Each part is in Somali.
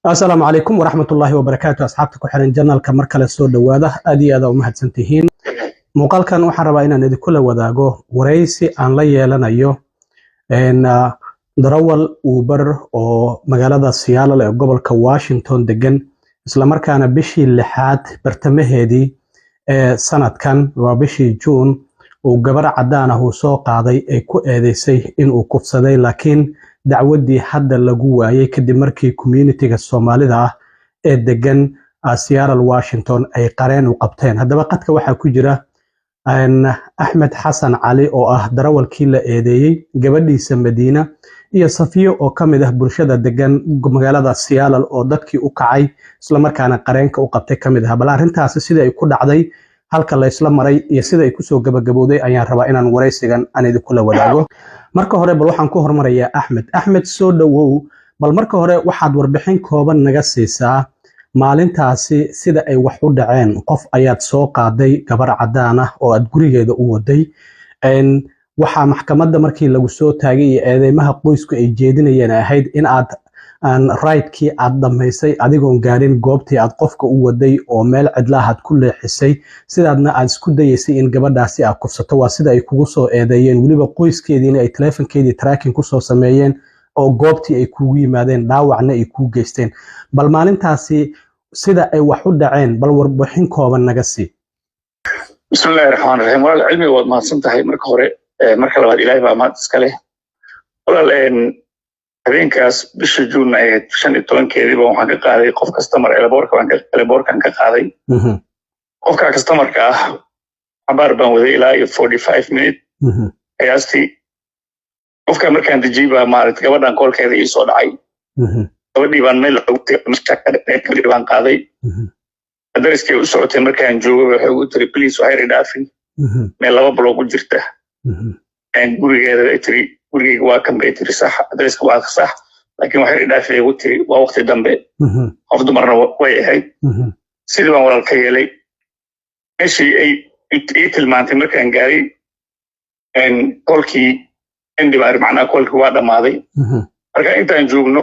السلام عليكم ورحمة الله وبركاته أصحابتك وحرين جنال كمركلة سود وواده أدي هذا ومهد سنتهين مقال كان وحربا إن ندي كل وداغو ورئيسي أن لا يلنا يو إن درول وبر أو مقالة سيالة لقبل كواشنطن دقن إسلامر كان بشي اللحات برتمهدي سنة كان وبشي جون وقبر عدانا هو سوق عضي كو إيديسي إنو كفصدي لكن dacwadii hadda lagu waayay kadib markii community-ga Soomaalida ah ee degan Seattle Washington ay qareen u qabteen. Haddaba qadka waxaa ku jira Axmed Xasan Cali oo ah darawalkii la eedeeyay gabadhiisa Madiina iyo Safiyo oo ka mid ah bulshada degan magaalada Seattle oo dadkii u kacay isla markaana qareenka u qabtay ka mid ah. Bal arrintaasi sida ay ku dhacday halka la isla maray iyo sida ay ku soo gabagabowday ayaan rabaa inaan wareysigan aan idinku la wadaago. marka hore bal waxaan ku hormarayaa Axmed soo dhawow bal marka hore waxaad warbixin kooban naga siisaa maalintaasi sida ay wax u dhaceen qof ayaad soo qaaday gabar cadaan ah oo aad gurigeeda u waday waxa maxkamadda markii lagu soo taagay eedeymaha qoysku ay jeedinayeen ahayd in aad right-kii aad dhamaysay adigoon gaarin goobtii aad qofka u waday oo meel cidla aad ku leexisay sidaadna aad isku dayaysay in gabadhaasi aad kufsato waa sida ay kugu soo eedeeyeen waliba qoyskeediina ay telefonkeedii tracking ku soo sameeyeen oo goobtii ay kugu yimaadeen dhaawacna ay ku geysteen bal maalintaasi sida ay wax u dhaceen bal warbixin kooban naga sii bismillaahir rahmaanir rahiim wal cilmi wad mahadsantahay marka hore marka labaad ilaahay baa mahad iska leh walaal habeenkaas bisha June ay 15keediba waxaan ka qaaday qof customer eleboorkan ka qaaday qofka customerka ah abaar baan waday ilaa 45 minutes ayaasti qofka markaan dejiyay maalinta gabadhan koolkeeda ii soo dhacay gabadhii baan meel baan qaaday adreskii u socotay markaan joogay waxay ugu tiri please waxay dhaafin meel laba block u jirta gurigeeda ay tiri guriga waa kan bay tiri sax adreska waa sax laakiin waxay dhaafay ugu tiri waa waqti dambe qof dumarna way ahayd sidii baan walaalka yeelay meeshii ay tilmaantay markaan gaaray kolkii indhibaar macnaa kolkii waa dhamaaday marka intaan joogno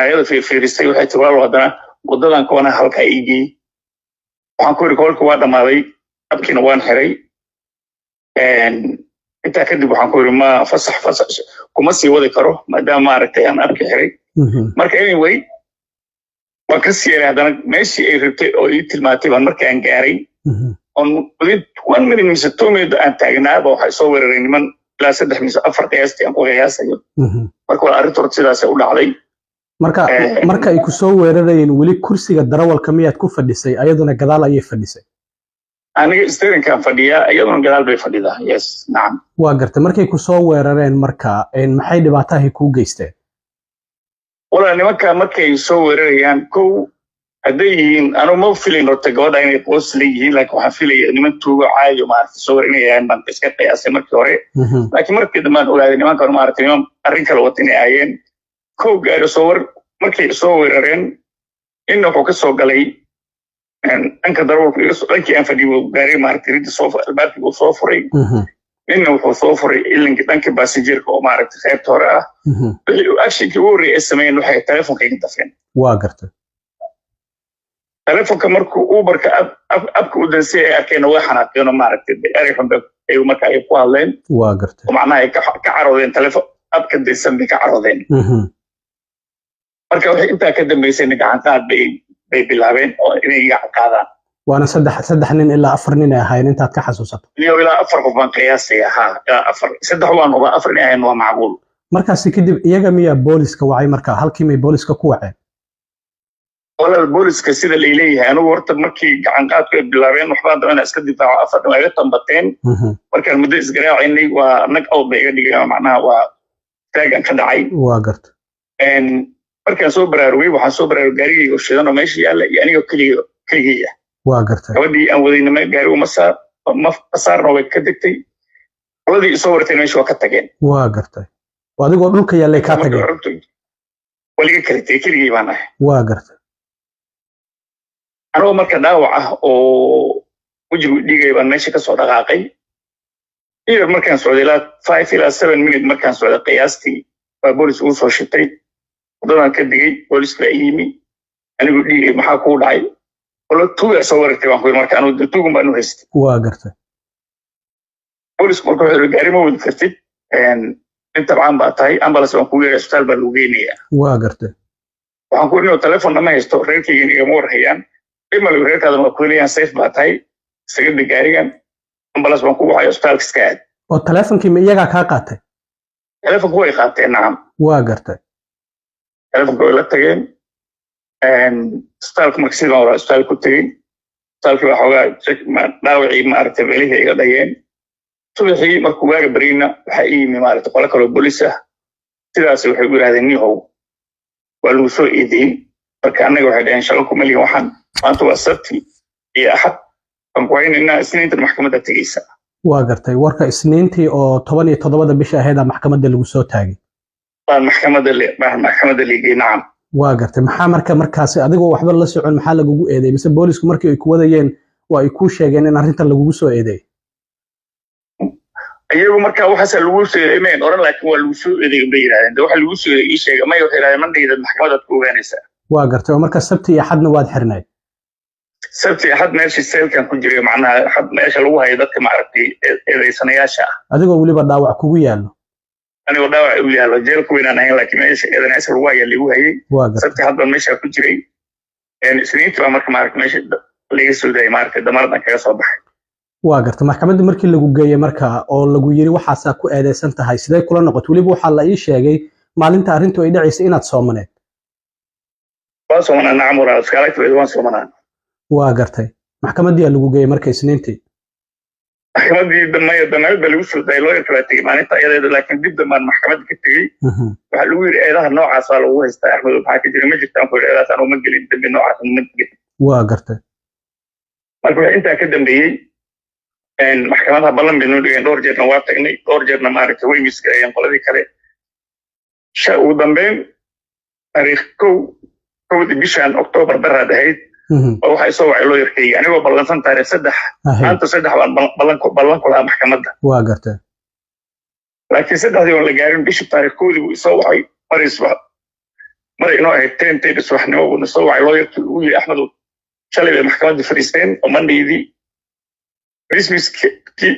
ayada fiiristay waxay tiri walaal haddana wadadan koona halka iigii waxaan ku yiri kolkii waa dhamaaday abkiina waan xiray inta kadib waxaan ku yiri ma fasax kuma sii wadi karo maadaama maaragtay aan abki xiray marka anyway waan ka sii haddana meeshii ay rabtay oo ii tilmaantay baan markaan gaaray on within 1 minute mise 2 minutes aan taagnaaba waxay soo weeraray niman ilaa 3 mise 4 qiyaastii aan ku qiyaasayo marka waa arrintu sidaas u dhacday marka ay ku soo weerarayeen wali kursiga darawalka miyaad ku fadhisay ayaduna gadaal ayay fadhisay aniga steerinkaan fadhiyaa iyaduna gadaal bay fadhidaa yes nacam waa gartay markay ku soo weerareen marka maxay dhibaataha ku geysteen wala nimanka markay soo weerarayaan kow haday yihiin anu ma filin horta gabadha inay qoys leeyihiin laakiin waxaan filayaa niman tuugo caayo maaragtay soo weerarinayaan baan iska qiyaasay markii hore laakiin markii dambe aan ogaaday nimankan maaragtay niman arrin kale wata inay aayeen kow gaari markay soo weerareen inna wuxuu ka soo galay anka darawalku dhankii aan fadhiyo gaaray maaragtay ridda albaabkii uu soo furay inna wuxuu soo furay ilankii dhankii baasinjeerka oo maaragtay qaybta hore ah wixii uu actionkii ugu horreeyay ay sameeyeen waxay telefonka iga dafeen waa gartay telefonka markuu uberka abka u dansay ay arkeen way xanaaqeen oo maaragtay ereyxun ay marka ay ku hadleen waa gartay oo macnaha ay ka caroodeen telefon abka dansan bay ka caroodeen marka waxay intaa ka dambeysay gacan qaad bay bilaabeen oo inay gacan qaadaan waana saddex nin ilaa 4 nin ay ahaayeen intaad ka xasuusato ilaa 4 qof baan qiyaasaya ilaa 4 saddex waan uba 4 nin ahayn waa macquul markaas kadib iyaga miyaa booliska wacay marka halkii may booliska ku waceen walaal booliska sida la leeyahay anigu horta markii gacan qaadku ay bilaabeen waxbaa dabana iska difaaco 4 nin ay tambateen markaan muddo isgaraacaynay waa nag out bay iga dhigeen macnaha waa taagan ka dhacay waa gartay markaan soo baraarugay waxaan soo baraarugay gaarigayga oo shidan oo meesha yaalla iyo aniga keligay ah waa gartay gabadhii aan wadayna gaarigu ma saarna way ka degtay qoladii soo wartay meesha waa ka tageen waa gartay adigoo dhulka yaallay ka tageen waliga karitay keligay baan ahay waa gartay anoo marka dhaawac ah oo wajigu dhigay baan meesha ka soo dhaqaaqay iyo markaan socday ilaa 5 ilaa 7 minutes markaan socday qiyaastii baa boolis uu soo shitay waddadan ka digay booliska ay yimi anigu dhiigay maxaa kuu dhacay wala tuuga soo wareegtay baan ku yiri marka anu tuugan baan u haystay waa gartay boolisku marka wuxuu gaari ma wadi kartid inta baan baa tahay ambulance baan ku yeeray isbitaal baa lagu geynayaa waa gartay waxaan ku yiri telefoon ma haysto reerkayga igama warhayaan imal reerkaadan waa ku leeyahay safe baa tahay isaga dhig gaarigan ambulance baan ku waxay isbitaalka iska aad oo telefonkii ma iyaga ka qaatay telefoonku way qaateen nacam waa gartay telefoonku way la tageen isbitaalka markii sidaan hore isbitaal ku tegey isbitaalkii waa xoogaa dhaawacii maaragtay meelihii iga dhayeen subaxii markuu waaga bariina waxaa ii yimi maaragtay qolo kaloo bolis ah sidaas waxay u yidhahdeen nihow waa lagu soo eedeeyey marka annaga waxay dhaheen shaqo kuma lihin waxaan maanta waa sabti iyo axad waan ku haynaynaa isniintan maxkamadda tegeysa waa gartay warka isniintii oo 17 bisha ahayd maxkamadda lagu soo taagay baan maxkamadda liigay nacam waa gartay maxaa markaas adigoo waxba la socon maxaa lagugu eedeeyay mise boolisku markii ay ku wadayeen waa ay ku sheegeen in arrintan lagugu soo eedeeyay iyagu marka waxaas lagu soo eedeeyay oran laakiin waa lagu soo eedeeyay bay yiraahdeen waxa lagu soo eedeeyay sheegay ma waxay yiraahdeen mandayda maxkamadda ku ogaanaysa waa gartay oo marka sabti iyo xadna waad xirnay sabti xad meeshii seelkan ku jiray macnaha xad meesha lagu hayo dadka maaragtay eedeysanayaasha adigoo waliba dhaawac kugu yaalo anigoo dhaawac u yaalo jeelku inaan ahayn laakiin meesha eedeynaysa lagu hayo lagu hayay sabti xad baan meesha ku jiray isniintii baa marka maaragtay meesha laga soo daayay maaragtay damaradan kaga soo baxay waa gartay maxkamadda markii lagu geeyay marka oo lagu yiri waxaas ku eedeysan tahay sidee kula noqotay waliba waxa la ii sheegay maalinta arrintu ay dhacaysay inaad soomaneed waa soomanaa nacam walaal iskaalagtay waan soomanaa waa gartay maxkamaddii lagu geeyay marka isniintii maxkamaddii damada lagu soo daayay loo yarkala tegay maalinta ayadeeda laakiin dib dambaan maxkamadda ka tegey waxaa lagu yiri eedaha noocaas waa lagu haystaa axmed maxaa ka jira ma jirtaan ku eedahaas anuu ma gelin dambi noocaas ma gelin waa gartay marka waxaa intaa ka dambeeyey maxkamadaha ballan bay noo dhigeen dhowr jeerna waa tagnay dhowr jeerna maaragtay way miskaayeen qoladii kale ugu dambeyn taariikh kowdii bishan Oktoobar daraad ahayd oo waxay soo wacay loo yarkay anigoo ballansan taariikh 3 maanta 3 baan ballan ku lahaa maxkamadda waa gartay laakiin 3dii oo la gaarin bishii taariikh koodii uu soo wacay mar inoo ahayd 10 subaxnimo uu soo wacay loo yarkay uu yiri Axmed shalay bay maxkamadda fariisteen oo Mondaydii dismiss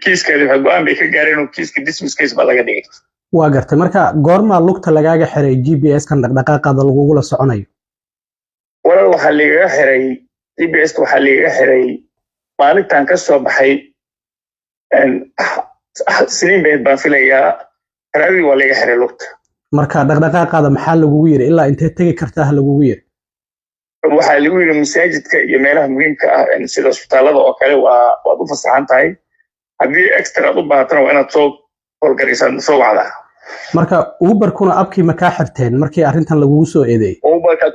kiiskeedii waxa go'aan bay ka gaareen oo kiiska dismiss case baa laga dhigay waa gartay marka goorma lugta lagaaga xiray GPS kan dhaqdhaqaaqada lagu la soconayo wala waxa laga xiray GPS waxa laga xiray maalintan ka soo baxay siniin baan filayaa raadi waa laga xiray lugta marka dhaqdhaqaaqada maxaa lagu yiri ilaa intee tagi kartaa lagu yiri waxa lagu yiri masaajidka iyo meelaha muhiimka ah sida isbitaalada oo kale waa u fasaxan tahay haddii extra u baahatana waa inaad soo holgaraysan soo wacda marka Uber-kuna abkii ma ka xirteen markii arrintan lagu soo eedeeyay Uber-ka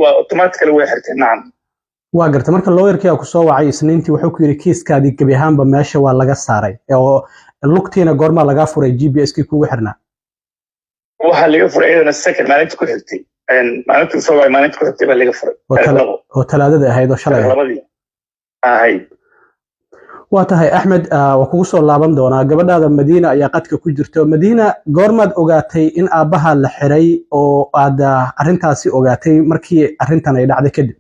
waa automatically way xirteen nacam waa gartay marka lawyer-kii ku soo wacay isniintii wuxuu ku yiri kiiskaadii gabi ahaanba meesha waa laga saaray oo lugtiina goorma laga furay GPS-kii kugu xirnaa waxa laga furay iyadana second maalinta ku xigtay maalinta soo wacay maalinta ku xigtay baa laga furay oo talaadada ahayd oo shalay labadii ahayd waa tahay Axmed waa kugu soo laaban doonaa gabadhaada Madiina ayaa qadka ku jirto Madiina goormaad ogaatay in aabaha la xiray oo aad arrintaasi ogaatay markii arrintan ay dhacday kadib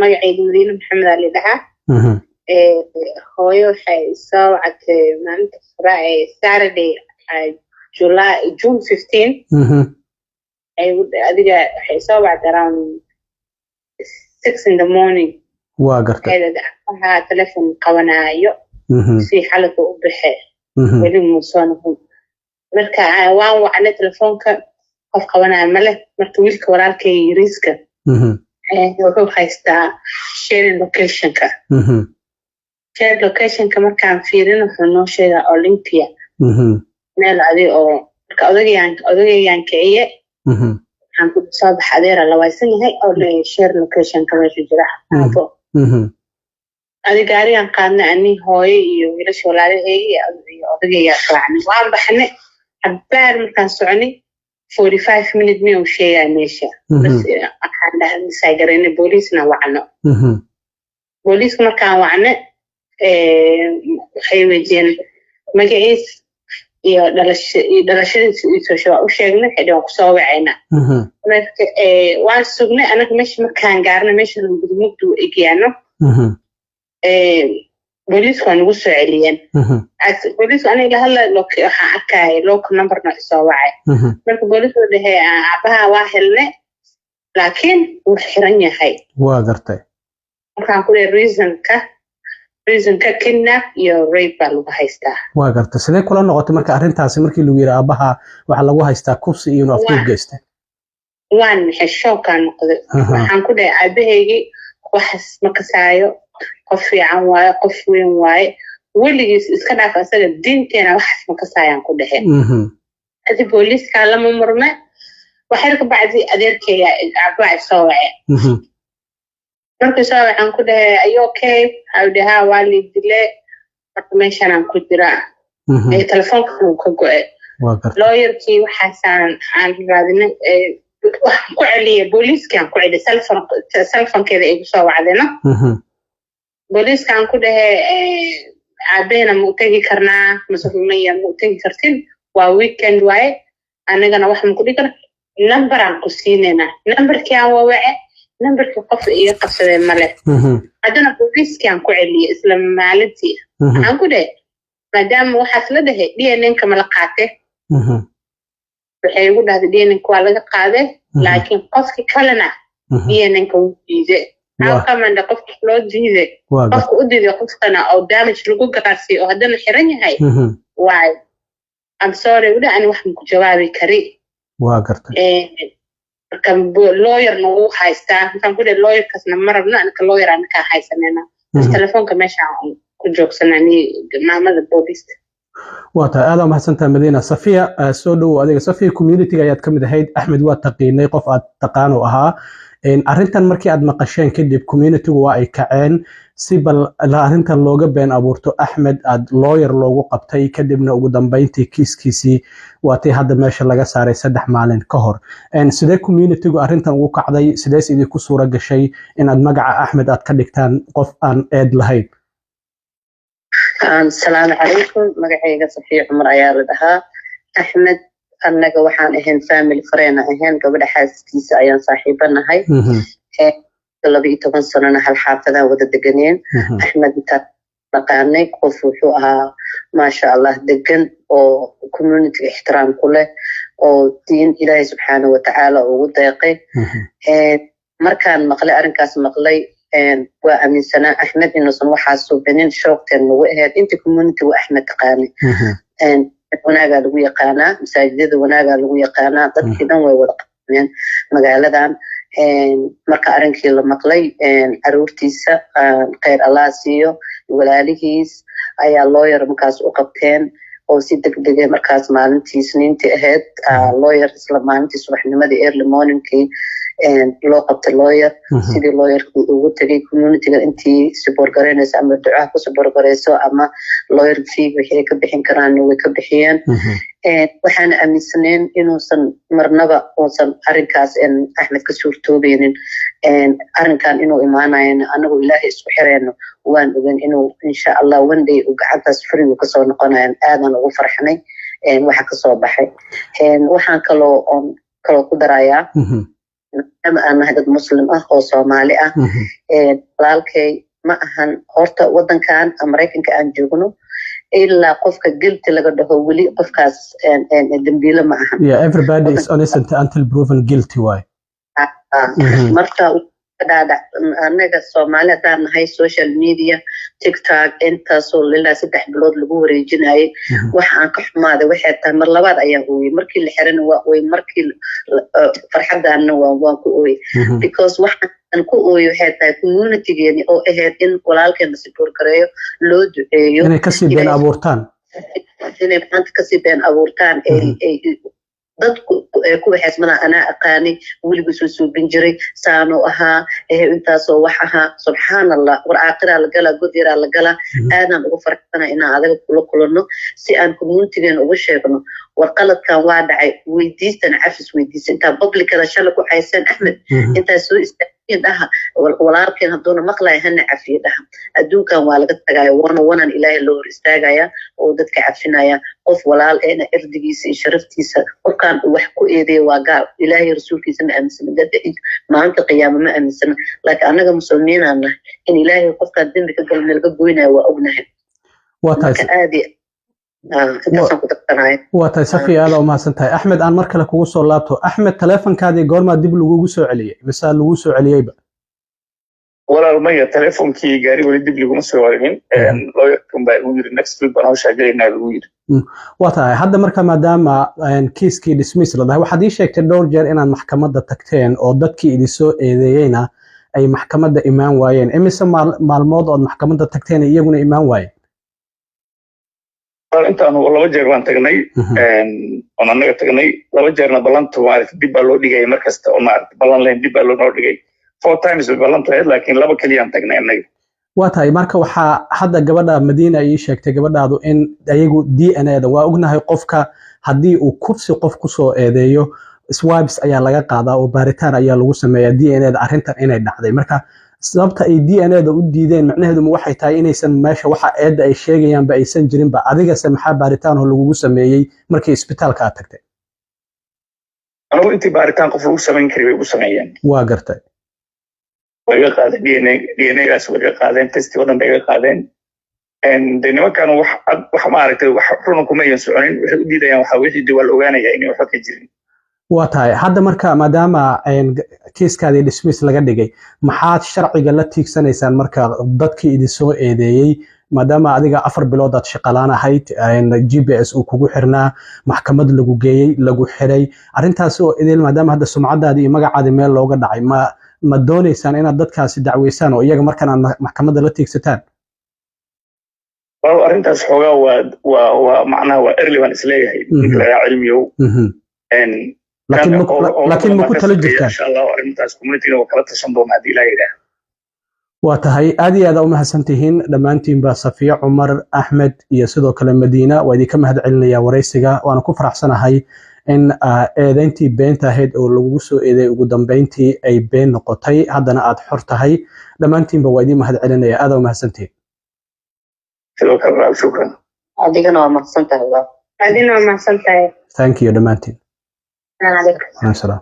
magacayga Madiina Maxamed Ali dhaca hooyo waxay soo wactay maalinta Friday Saturday June 15 adiga waxay soo wacday around 6 in the morning waa gartay waxa telefoon qabanayo si xalada u baxay weli muusan marka waan wacnay telefoonka qof qabanayo male marka wiilka walaalkay yiriska wuxuu haystaa sharing locationka markaan fiirino wuxuu noo sheegaa Olympia meel adi oo marka odagayaan kiciye waxaan ku soo baxay adeera la waysan yahay oo share locationka meesha jira adi gaarigan qaadna ani hooyo iyo wiilasha walaalahayga iyo odagayga raacnay waan baxnay habbaar markaan soconay 45 minutes miyuu sheegaa meesha bas waxaan dhahay misaagareyna booliisna wacno booliiska markaan wacno waxay weydiiyeen magaciis iyo dhalashadiisa iyo soo u sheegnay xidhan ku soo wacayna marka waan sugnay anaga meesha markaan gaarnay meesha mugdu eegyaano booliisku waan ugu soo celiyeen booliisku aniga hadla waxaan arkay local numberna soo wacay marka booliisku dhahay aabaha waa helnay laakiin wuu xiran yahay waa gartay markaan ku leeyahay reasonka kidnap iyo rape baa lagu haystaa waa gartay sidee kula noqotay marka arrintaasi markii lagu yiri aabaha waxa lagu haystaa kufsi iyo afduub geystay waan xishookaan noqday waxaan ku dhahay aabaheygii waxas ma kasaayo qof fiican waaye qof weyn waaye weligiis iska dhaaf asaga diinteena waxas ma kasaayaan ku dhahay adi booliiska lama murme waxay ka bacdi adeerkeeya aabaha soo wacay markii soo waxaan ku dhahay ayo okay awdaha waa la dilay marka meeshan aan ku jira telefoonka uu ka go'ay lawyerkii waxaan aan raadinay waxaan ku celiyay booliiska aan ku celiyay telefoonkeeda ay soo wacdeen booliiska aan ku dhahay aabeena ma tagi karnaa mas'uuliyad ma tagi kartin waa weekend waaye anagana wax ma ku dhigi karnaa number aan ku siinayna numberkii aan wacay numberkii qof iga qabsaday male hadana booliiska aan ku celiyay isla maalintii aan ku dhahay maadaama waxaas la dhahay DNA-ka ma la qaatay waxay ugu dhahday DNA-ka waa laga qaaday laakiin qofkii kalena DNA-ka wuu diiday kamanda qofka loo diiday qofka u diiday qofkana oo damage lagu gaarsiiyo oo hadana xiran yahay why I'm sorry wada ani wax ku jawaabi kari waa gartay marka lawyer no haystaa kan ku dhahay lawyer kasna marabna anka lawyer aan ka haysanayna telefoonka meesha ku joogsanani maamada booliiska waa taa aad mahadsantahay Madiina Safiya soo dhow adiga Safiya community-ga ayaad kamid ahayd Axmed waa taqiinay qof aad taqaan oo ahaa arrintan markii aad maqasheen kadib community-gu waa ay kaceen si bal arrintan looga been abuurto Axmed aad lawyer loogu qabtay kadibna ugu dambeyntii kiiskiisii waatii hadda meesha laga saaray 3 maalin ka hor sidee community-gu arrintan ugu kacday sidee idinku suura gashay inaad magaca Axmed aad ka dhigtaan qof aan eed lahayn السلام عليكم مقعيقة صفية عمر عيال لدها أحمد أنك وحان إهن فاميلي فرينا إهن قبل حاسكيس أيان صاحبنا هاي اللي بيتبن صننا هالحافظة وذا الدقنين أحمد نقاني قفوحوها ما شاء الله دقن وكوميونيتي احترام كله ودين إلهي سبحانه وتعالى ووديقي مركان مقلي أرنكاس مقلي وأمين سنة أحمد إنه صنوع حاسو بنين شوقتين وإهد أنت كوميونيتي وأحمد تقاني وناقا لغوية قانا مساجدة وناقا لغوية قانا ضد كدن ويوضقين مقالدان marka arinkii la maqlay aroortiisa khayr Allah siiyo walaalihis ayaa lawyer markaas u qabteen oo si degdeg ah markaas maalintii Isniintii ahayd lawyer isla maalintii subaxnimadii early morning-kii loo qabtay lawyer sidii lawyer-ku ugu tagay community-ga intii support gareynaysa ama ducaa ku support gareyso ama lawyer fee wixii ka bixin karaan way ka bixiyeen waxaan aaminsaneen inuusan marnaba uusan arrinkaas Axmed ka suurtoobeynin arrinkan inuu imaanayo anagu Ilaahay isku xireyno waan ogaan inuu insha Allah one day uu gacantaas furigu ka soo noqonayo aadan ugu farxnay waxa ka soo baxay waxaan kaloo ku darayaa ama aan nahay dad muslim ah oo Soomaali ah walaalkay ma ahan horta wadankan Mareykanka aan joogno illa qofka guilty laga dhaho wali qofkaas dambiile ma ahan yeah everybody is innocent until proven guilty why marka anaga Soomaali hadaan nahay social media TikTok intaasoo ilaa 3 bilood lagu wareejinayay waxaan ka xumaaday waxay tahay mar labaad ayaan ooyay markii la xiran waa ooyay markii farxadaana waa ku ooyay because waxaan ku ooyay waxay tahay community-geeni oo ahayd in walaalkeena support gareeyo loo duceeyo inay ka sii been abuurtaan inay maanta ka sii been abuurtaan dadku ku xismada ana aqaani wiligu soo suubin jiray saano ahaa intaasoo wax ahaa subhanallah war aakhira la gala godira la gala aadan ugu farxana in aadaga kula kulano si aan community-gan ugu sheegno warqalad kan waa dhacay weydiistan cafis weydiisan inta publicada shalay ku xaysan Axmed inta soo istaagay dhaha walaalkeen hadoona maqlay hana cafiye dhaha adduunkan waa laga tagay wanan ilaahay loo hor istaagaya oo dadka cafinaya qof walaal eena irdigiisa iyo sharaftiisa qofkan wax ku eedeey waa gaal ilaahay rasuulkiisa ma aaminsan dad maanta qiyaamo ma aaminsan laakiin anaga muslimiinana in ilaahay qofka dambi ka galay laga goynayo waa ognahay waa tahay safi aad oo mahadsantahay Axmed aan mar kale kugu soo laabto Axmed telefonkaadii goorma dib lagugu soo celiyay mise lagu soo celiyayba walaal maya telefonkii gaari wali dib laguma soo celin lawyer-kan baa ugu yiri next week baan shaqaynaa ugu yiri waa tahay hadda marka maadaama kiiskii dismiss la dhahay waxaad ii sheegtay dhowr jeer inaad maxkamadda tagteen oo dadkii idin soo eedeeyayna ay maxkamadda imaan waayeen imise maalmood oo maxkamadda tagteen iyaguna imaan waayeen intaanu laba jeer baan tagnay oon anaga tagnay laba jeerna ballantu maaragtay dib baa loo dhigay markasta oo maaragtay ballan leen dib baa loo dhigay 4 times ballantu ahayd laakiin laba kaliyaan tagnay anaga waa tahay marka waxaa hadda gabadha Madiina ii sheegtay gabadhaadu in ayagu DNA-da waa ognahay qofka haddii uu kursi qof ku soo eedeeyo swabs ayaa laga qaadaa oo baaritaan ayaa lagu sameeyaa DNA-da arrintan inay dhacday marka sababta ay DNA-da u diideen macnaheedu waxay tahay inaysan meesha waxa eedda ay sheegayaan ba aysan jirin ba adiga maxaa baaritaan oo lagu sameeyay markii isbitaalka aad tagtay anigu intii baaritaan qof lagu sameyn karay way u sameeyeen waa gartay way qaadeen DNA-gaas way qaadeen test wadan bay qaadeen nimankan wax maaragtay wax run kuma aysan soconin waxay u diidayaan waxa wixii diwaal ogaanaya inay wax ka jirin waa tahay hadda marka maadaama kiiskaadii dismiss laga dhigay maxaad sharciga la tiigsanaysaan marka dadkii idin soo eedeeyay maadaama adiga 4 bilood aad shaqalaan ahayd GPS uu kugu xirnaa maxkamad lagu geeyay lagu xiray arrintaas oo idil maadaama hadda sumcadaadii iyo magacaadii meel looga dhacay ma doonaysaan inaad dadkaasi dacweysaan oo iyaga markaan aad maxkamadda la tiigsataan arrintaas xoogaa waa macnaha waa early waan isleeyahay ninka cilmiyow laakiin ma ku tala jirtaan insha Allah arrintaas community oo kala tashan doona hadii la yiraahdo waa tahay aad iyo aad u mahadsantihiin dhammaantiin ba Safiya Umar Axmed iyo sidoo kale Madiina waa idinka mahadcelinayaa wareysiga waan ku faraxsanahay in eedayntii beenta ahayd oo lagu soo eeday ugu dambeyntii ay been noqotay haddana aad xor tahay dhammaantiin ba waa idin mahadcelinayaa aad u mahadsantihiin sidoo kale shukran adigana waa mahadsantahay adina waa mahadsantahay thank you dhammaantiin عليكم السلام